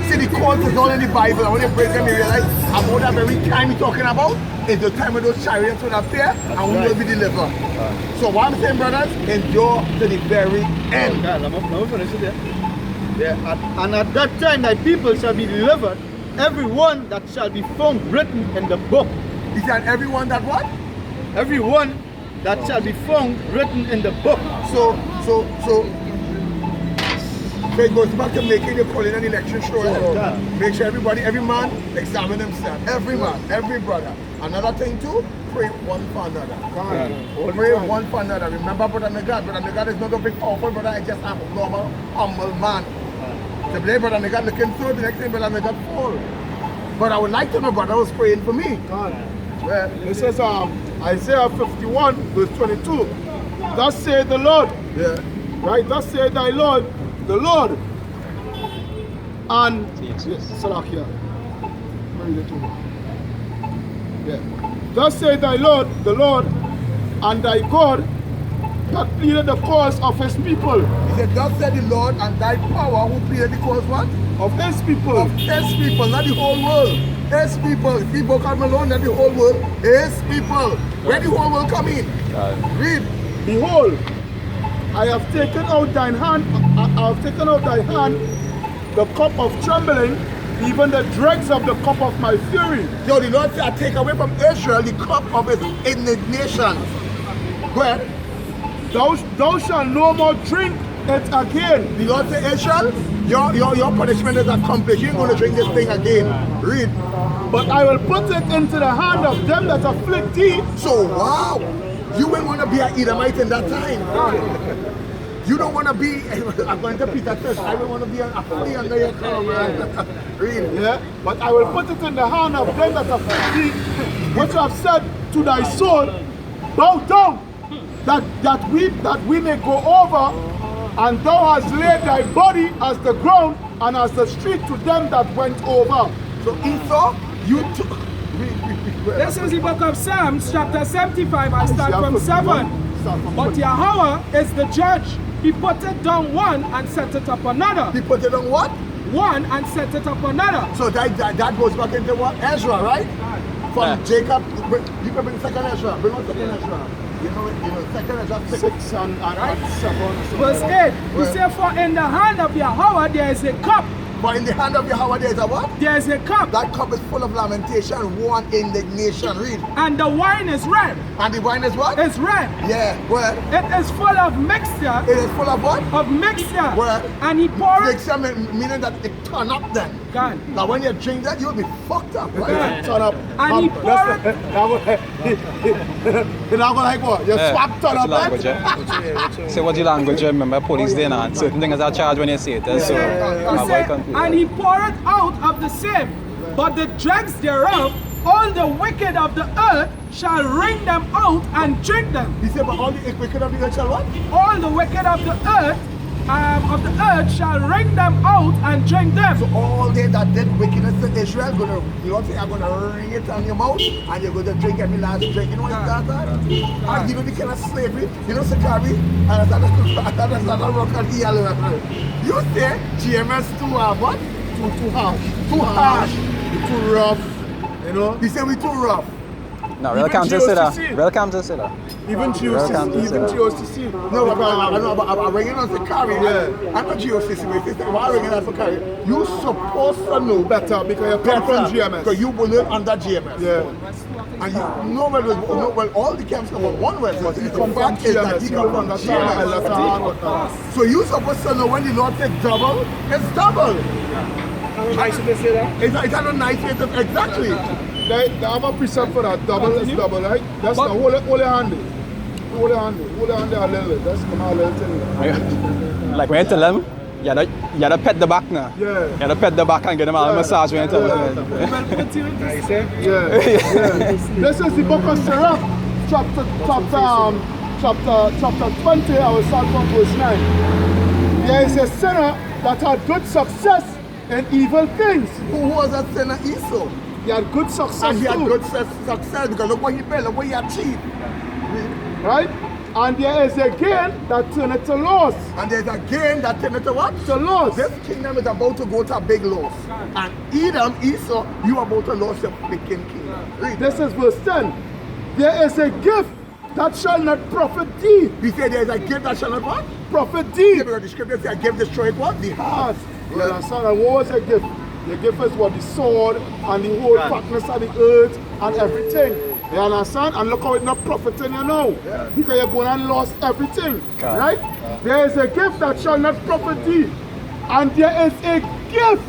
See, the cause is all in the Bible, and when you break them, you realize about that very time you're talking about is the time when those chariots will appear and we will be delivered. So what I'm saying, brothers, endure to the very end. Yeah, let me finish it there. Yeah, and at that time thy people shall be delivered, every one that shall be found written in the book. He said, everyone that what? Every one that shall be found written in the book. So it goes back to making your calling an election show. Make sure everybody, every man, examine himself. Every man, every brother. Another thing too, pray one for another. Pray one for another. Remember Brother Nagad is not a big powerful brother, I just am a normal, humble man. The day Brother Nagad looking through, the next thing Brother Nagad fall. But I would like to know brother was praying for me. Well, it says Isaiah 51 verse 22. Thus saith the Lord. Yeah. Right? Thus saith thy Lord, the Lord. And Salakia. Yeah. Thus saith thy Lord, the Lord, and thy God that pleaded the cause of his people. He said, thus said the Lord and thy power who pleaded the cause what? Of his people. Of his people, not the whole world. His people. If people come alone, not the whole world. His people. Where the whole world come in? Read. Behold, I have taken out thine hand, I have taken out thy hand, the cup of trembling, even the dregs of the cup of my fury. So the Lord said, I take away from Israel the cup of his indignation. Where? Thou shalt no more drink it again. The Lord said, Israel, your punishment is accomplished. You ain't going to drink this thing again. Read. But I will put it into the hand of them that afflict thee. So wow, you will want to be an Edomite in that time. You don't want to be, I'm going to Peter Church, I will want to be a flea under your cover. Read. Yeah. But I will put it in the hand of them that afflict thee, which have said to thy soul, bow down, that we may go over, and thou hast laid thy body as the ground and as the street to them that went over. So Esau, you took. This is the book of Psalms, chapter 75. I start from 7. But Yahweh is the judge. He put it down one and set it up another. He put it on what? One and set it up another. So that goes back into what? Ezra, right? From Jacob. You can bring second Ezra. Bring on second Ezra. You know, second Ezra 6 and 7. Verse 8. He said, for in the hand of Yahweh there is a cup. But in the hand of Yahweh there is a what? There is a cup. That cup is full of lamentation, war and indignation. Read. And the wine is red. And the wine is what? It's red. Yeah, well. It is full of mixture. It is full of what? Of mixture. Well. And he poured it. Mixture meaning that it turn up then. God. Now when you drink that, you'll be fucked up, right? Turn up. And he poured it. You're not going to like what? You swap turn up, right? Say what's your language, remember police there now. Certain things are charged when you say it. So, and he poured it out of the same, but the dregs thereof, all the wicked of the earth shall wring them out and drink them. He said, but all the wicked of the earth shall what? All the wicked of the earth shall wring them out and drink them. So all they that did wickedness to Israel, you don't say I'm going to wring it on your mouth and you're going to drink every last drink. You know what that? And you know the kind of slavery, you know Sakari, and that's not a rock and yellow. You say GMS too what? Too harsh. Too harsh. Too rough. You know? He said we too rough. no, real come to say that. Real come to say that. Even GOCC. No, I'm ringing on Sakari. Yeah. I'm not GOCC. Why am I ringing on Sakari? You're supposed to know better because you come from GMS. Because you were learn under GMS. Yeah. And you know well, all the camps come from one way. But he come from GMS. He come from GMS. So you're supposed to know when the Lord says double, it's double. Nice way to say that. It's not a nice way to exactly. They have a precept for that. Double is double, right? That's the whole handy. Hold your hand there a little bit. That's my little thing. Like when you tell them, you gotta pet the back now. Yeah. You gotta pet the back and get them a massage when you tell them. Yeah. This is the book of Sirach, chapter 20. I will start from verse 9. There is a sinner that had good success in evil things. Who was that sinner? Esau. He had good success And he had too. good success because look what he built, look what he achieved. Right? And there is a gain that turneth to loss. And there's a gain that turneth to what? To loss. This kingdom is about to go to a big loss. And Edom, Esau, you are about to lose your freaking kingdom. Read. This is verse 10. There is a gift that shall not profit thee. He said there is a gift that shall not what? Profit thee. Yeah, because the scripture says a gift destroyed what? The heart. You understand? And what was a gift? The gift is what? The sword and the whole fatness of the earth and everything. You understand? And look how it's not profiting you now. Yeah. Because you're going and lost everything. Right? There is a gift that shall not profit thee. And there is a gift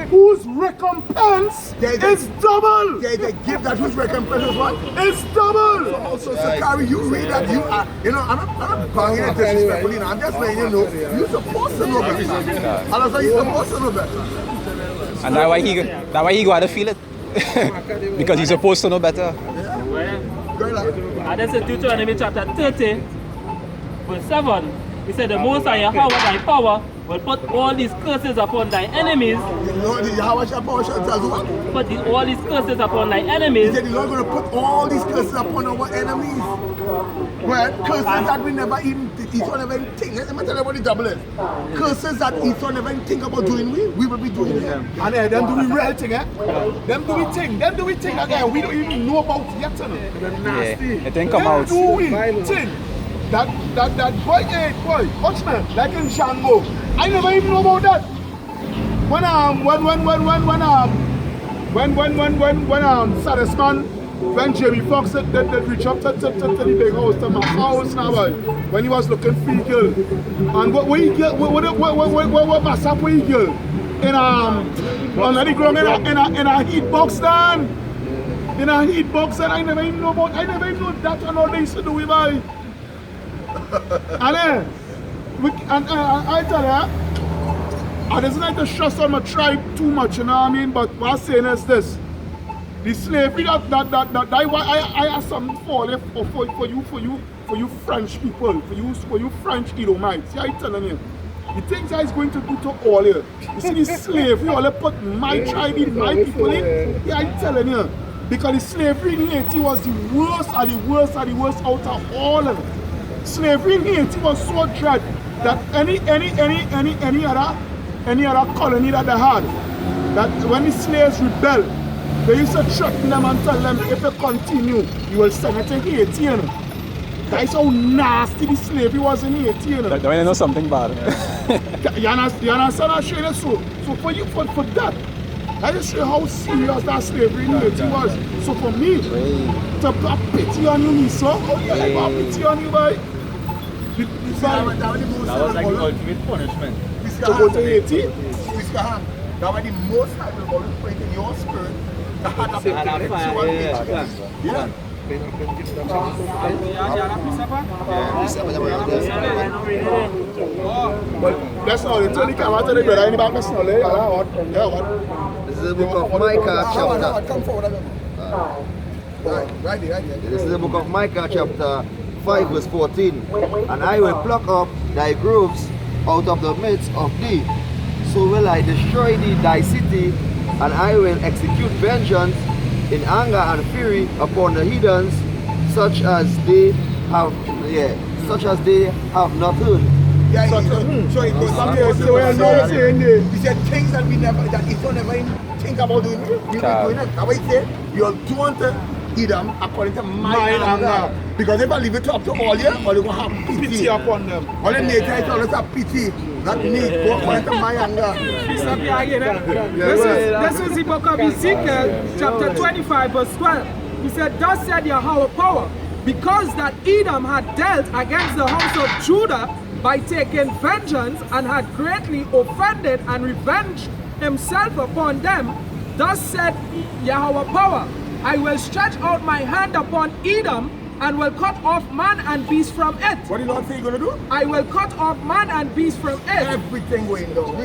whose recompense is double. There is a gift that whose recompense is what? It's double. Also, Sakari, you read that you are, you know, I'm not banging it disrespectfully, you know, I'm just letting you know, you're supposed to know better. And I say you're supposed to know better. And that's why he got to feel it. Because he's supposed to know better. And that's in Deuteronomy chapter 30, verse 7. He said, the Most High Yahweh thy power will put all these curses upon thy enemies. The Lord, the Yahweh shall power shall tell you what? Put all these curses upon thy enemies. He said the Lord going to put all these curses upon our enemies. Well, curses that we never even, Esau never even think. Let me tell you what the double is. Curses that Esau never even think about doing, we will be doing them. And them do we real thing, eh? Them do we think again. We don't even know about it yet, you know. Nasty. It didn't come out. Do we think that boy, hey, boy, watch me, like in Shango. I never even know about that. When Saddisman, when Jamie Foxx did reach up to the big house, to my house now, boy, when he was looking for a girl. And what he girl, what mess up with he girl? On the ground in a heat box then. In a heat box, and I never even know that and all they used to do with my. And then, I tell you, I doesn't like to stress on my tribe too much, you know what I mean? But what I'm saying is this: the slavery that I have something for you French people, for you French Edomites. Yeah, I telling you, the things I is going to do to all you. You see the slavery, all they put my tribe in, my people in. Yeah, I telling you, because the slavery in Haiti was the worst of the worst of the worst out of all of it. Slavery in Haiti was so dread that any other colony that they had, that when the slaves rebel, they used to threaten them and tell them if you continue, you will send it to Haiti. You know? That's how nasty the slavery was in Haiti. You know? Don't you know something bad? You understand what I'm So for you, for that, I just show how serious that slavery in Haiti was. So for me, to put pity on you, Esau, how you like to pity on you, boy? That was like the ultimate punishment. To go to Haiti? That was the most I will always put in your spirit to have a yeah. But that's all. It's only come out of the brother in the back of snow. Yeah, what? This is the book of Micah chapter. Come forward. Right there. This is the book of Micah chapter 5 verse 14. And I will pluck up thy groves out of the midst of thee. So will I destroy thee thy city, and I will execute vengeance in anger and fury upon the heathens, such as they have not heard. Yeah, so it goes back to he said things that Esau never even think about doing. We will doing it. That's why he said, you'll do unto Edom according to my anger. Because if I leave it up to all you, all you will have pity upon them. All the nature is always have pity. Not me, go according to my anger. This is the book of Ezekiel, chapter 25, verse 12. He said, thus said Yahweh power, because that Edom had dealt against the house of Judah by taking vengeance and had greatly offended and revenged himself upon them, thus said Yahweh power, I will stretch out my hand upon Edom and will cut off man and beast from it. What did Lord say you're going to do? I will cut off man and beast from it. Everything going down.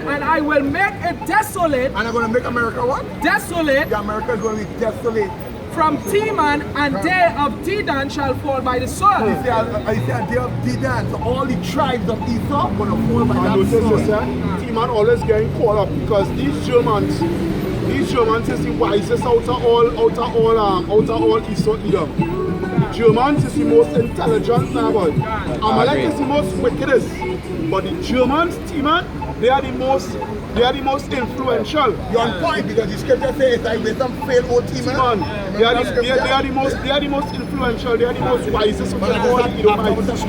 And I will make it desolate. And I'm going to make America what? Desolate. Yeah, America is going to be desolate. From Teman and day of Dedan shall fall by the sword. I say a day of Dedan. So all the tribes of Esau are going to fall by that sword. Teman always getting caught up because these Germans is the wisest out of all Esau Edom. Germans is the most intelligent now, boy. Amalek is the most wickedest. But the Germans, T-man, they are the most influential. You're on point because the scripture says it's like with some failed old team, man. They are the most influential, they are the most wisest of the whole Edomites.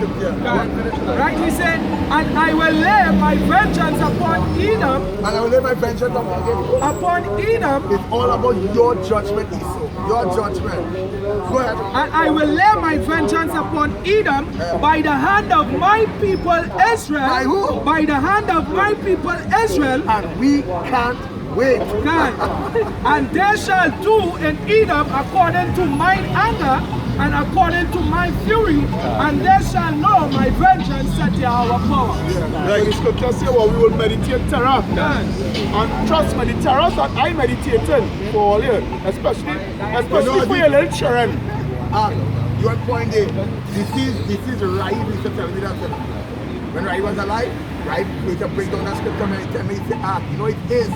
Right, he said, and I will lay my vengeance upon Edom. And I will lay my vengeance upon Edom. It's all about your judgment, Esau. Your judgment. Go ahead. And I will lay my vengeance upon Edom by the hand of my people Israel. By who? By the hand of my people Israel. And we can't wait. And they shall do in Edom according to mine anger and according to my fury, and they shall know my vengeance, said Yahweh power. Like the scripture say, well, we will meditate terror. And trust me, the terrors that I meditated for all year, especially for your little children. You are point there. This is right. Mr. Tell me that. When Rai was alive, Rai made a break down that scripture and he said, you know it is.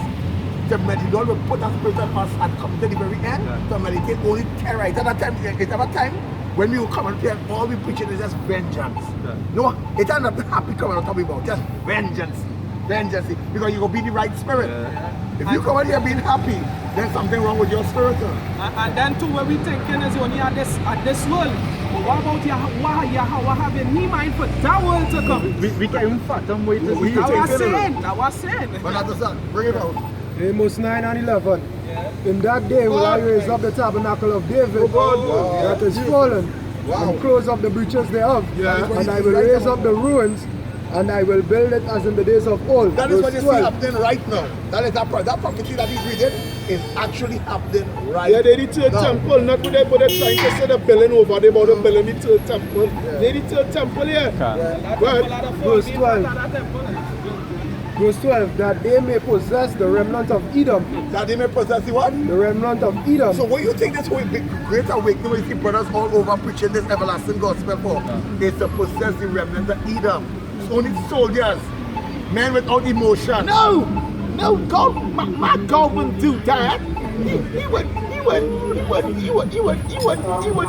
To meditate, Lord will put that spirit on us and come to the very end to meditate only terror. It's ever time when we will come and pray and all we preaching is just vengeance. No, it's not happy coming and talking about, just vengeance. Vengeance. Because you will be the right spirit. If you come out here being happy, there's something wrong with your spirit. And then too, what we thinking is only at this world. But what about Yahweh having in mind for that world to come? We can't even fathom what it is. That was saying. But that's the son. Bring it out. Amos 9 and 11. In that day will I raise up the tabernacle of David that is fallen, and close up the breaches thereof, and I will raise up the ruins, and I will build it as in the days of old. That is what you see happening right now. That is that prophecy that he's reading is actually happening right now. Yeah, they the third temple, not what they're trying to say the building over, they're about to build the third temple. They the third temple here. Verse 12. Verse 12, that they may possess the remnant of Edom. That they may possess the what? The remnant of Edom. So what you think this whole great awakening when you see brothers all over preaching this everlasting gospel for? Is to possess the remnant of Edom. It's only soldiers, men without emotion. No, God, my God wouldn't do that. He would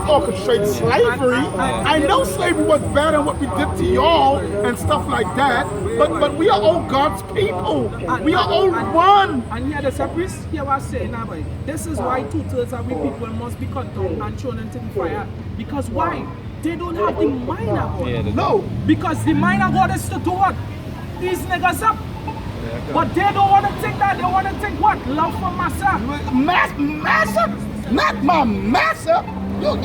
orchestrate slavery. I know slavery was bad and what we did to y'all and stuff like that, but we are all God's people. We are all one. And here the priest here was saying, this is why 2/3 of we people must be condemned and thrown into the fire. Because why? They don't have the mind of God. No. Because the mind of God is to do what? These niggas up. But they don't want to think that. They want to think what? Love for massa. Massa? Not my massa. You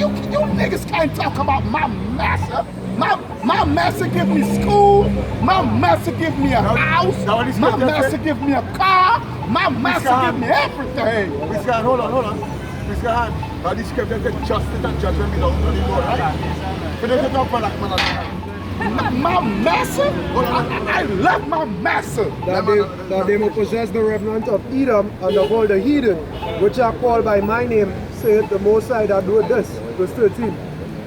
niggas can't talk about my massa. My massa give me school. My massa give me a house. My massa give me a car. My massa give me everything. Mr. Han, hold on. Mr. Han, now this scripture said justice and judgment belongs to the Lord, right? Finish it up, man. My massa? I love my massa. That they may possess the remnant of Edom and of all the heathen, which are called by my name, saith the Most High that doeth this. Verse 13.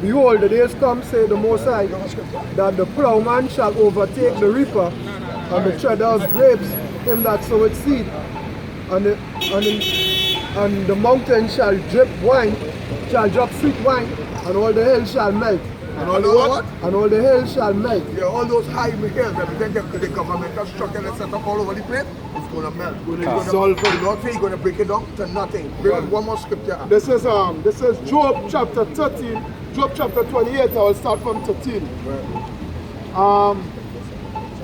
Behold, the days come, saith the Most High, that the plowman shall overtake the reaper, and the treader of grapes, him that soweth seed, and the mountain shall drip wine, shall drop sweet wine, and all the hills shall melt. And all the what? And all the hills shall melt. Yeah, all those high hills, everything the government construction and set up all over the place, it's going to melt. The Lord says he's going to break it down to nothing. Bring us one more scripture. This is Job chapter 13, Job chapter 28. I will start from 13.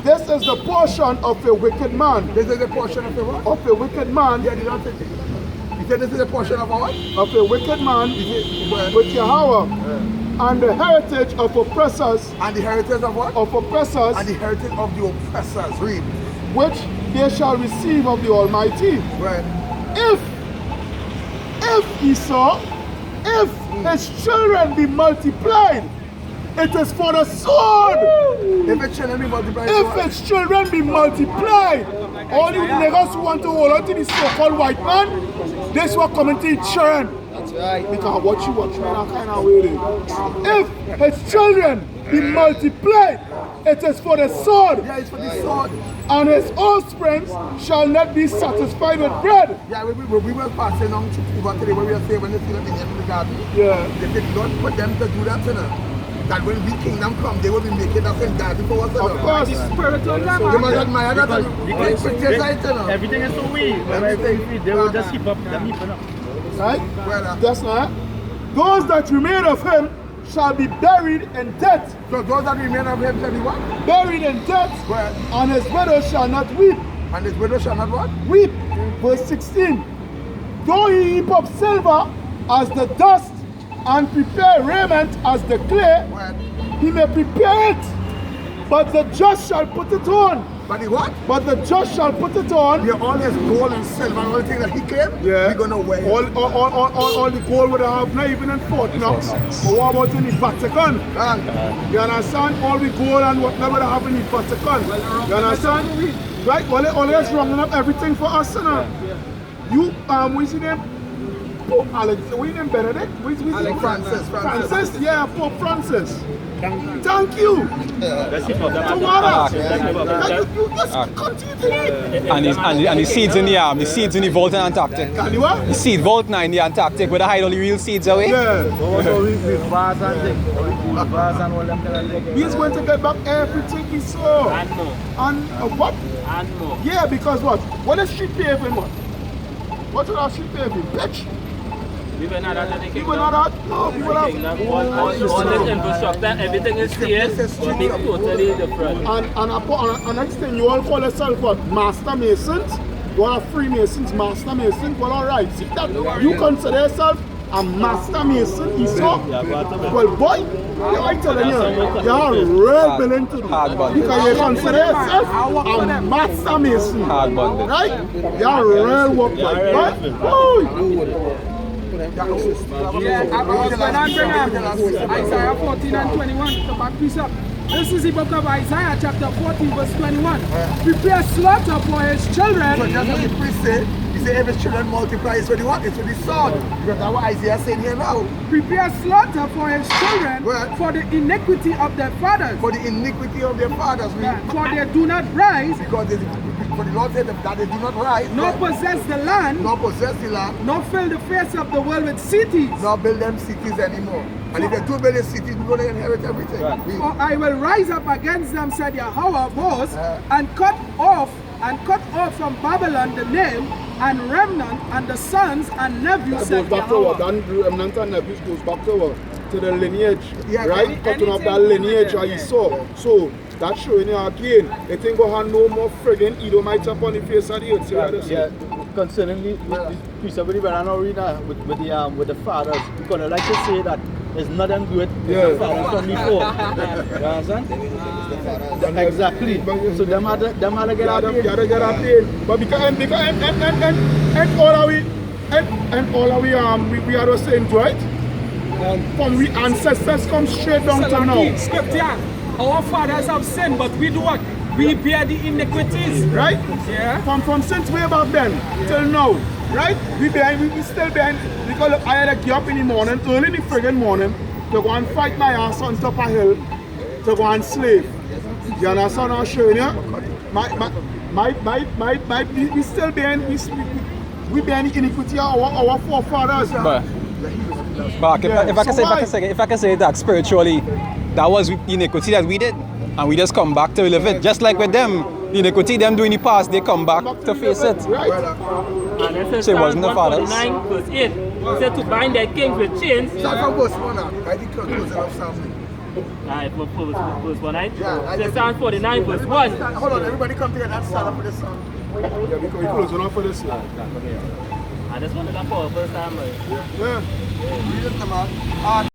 This is the portion of a wicked man. This is the portion of a what? Of a wicked man. Yeah, he said this is a portion of a what? Of a wicked man with Yahweh. And the heritage of oppressors. And the heritage of what? Of oppressors. And the heritage of the oppressors. Read. Which they shall receive of the Almighty. Right. If Esau, if his children be multiplied, it is for the sword. If his children be multiplied. If his children be multiplied. All you niggas who want to hold on to the so-called white man, this will come into his children. Right. Because what you watch, man, I kind of waiting. If his children be multiplied, it is for the sword. Yeah, it's for the sword. and his offspring shall not be satisfied with bread. Yeah, we were passing on to Cuba today when we were saying when they see them in the garden. Yeah. They did not put them to do that, you know. That when we kingdom come, they will be making us in garden for us, you know. Of course. The spirit of them. You must admire that, you know. Everything is so weak. They will just keep up them heaping up. Right? Well, That's not. Those that remain of him shall be buried in death. so those that remain of him shall be what? Buried in death, Well, and his widow shall not weep. and his widow shall not what? Weep. Verse 16. Though he heap up silver as the dust, and prepare raiment as the clay, Well, he may prepare it, but the just shall put it on. but the what? But the just shall put it on. Yeah, all his gold and silver and all the things that he claimed, Yeah. we're gonna wear. All the gold would have not even in Fort Knox. But what about in the Vatican? You understand? All the gold and whatever they have in the Vatican. You understand? Right? Well, they always rounding up everything for us, you know. You, what's his name? Pope Alex, what's his name? Benedict? What's his name? Francis. Francis? Yeah, Pope Francis. Thank you. Let's keep up that. Tomorrow. You just continue to eat. And the seeds in the seeds in the vault in Antarctic. Can you what? The seed vault now in the Antarctic where they hide all the real seeds away. Yeah. Also with vase and things. With vase and all them kind of things. He's going to get back everything he saw. And more. And what? And more. Yeah, because what? What is street paving what? What is our street paving? Pitch? We were not at the We kingdom. were not out. No, we were out. All this infrastructure, everything is here, will be totally different. And next thing, you all call yourself what? Master Masons? You all are Freemasons, Master Masons? Well, all right. See that? You consider yourself a Master Mason, Esau? Well, boy, I telling you, you're real willing to do. Because you consider yourself a Master Mason. Hard bonded. Right? You're real work, boy. Right? Oh. Yeah, Isaiah 14 and 21 to back this up. This is the book of Isaiah chapter 14 verse 21. Prepare slaughter for his children. So just as the priest said, he said every children multiply is for the what? It's for the sword. Because that's what Isaiah said here now. Prepare slaughter for his children Well, for the iniquity of their fathers. For the iniquity of their fathers. For they do not rise, Because for the Lord said that they do not rise, nor possess the land, nor possess the land, nor fill the face of the world with cities. nor build them cities anymore. And if they do build a cities, we're going to inherit everything. For I will rise up against them, said Yahweh of hosts, and cut off from Babylon the name and remnant and the sons and nephews, That said goes back to what? Yahweh. That remnant and nephews goes back to what? To the lineage, Yeah, right? Cutting off that lineage of Esau. So that's showing you again. They think go have no more friggin' Edomites up on the face of the earth. See what I say? Yeah, concerning the piece of the when I know read with the fathers, because I like to say that there's nothing good with the fathers from before. You understand? Exactly. So them had to get out You gotta get out there. But because and all are we are the same, right? From we ancestors come straight down to now. Scripture. Our fathers have sinned, but we do what? We bear the iniquities. Right? Yeah. From since way back then till now. Right? We still behind. Because I had to get up in the morning, early in the friggin' morning, to go and fight my ass on top of a hill, to go and slave. You understand what I'm showing you? We still behind, we behind the iniquity of our forefathers. But if I can say that spiritually, that was the iniquity that we did, and we just come back to live it. Just like with them, the iniquity them do in the past, they come back to face it. And it says So it wasn't the fathers. 149 verse 8. It said to bind their kings with chains. Start from verse 1 now. I think closing of something. Verse 1, right? Yeah, It says Psalm 49 verse 1. Hold on, everybody come together and stand up for this song. Yeah, we closing off for this. I just wanted that for the first time. Yeah. Read it, man.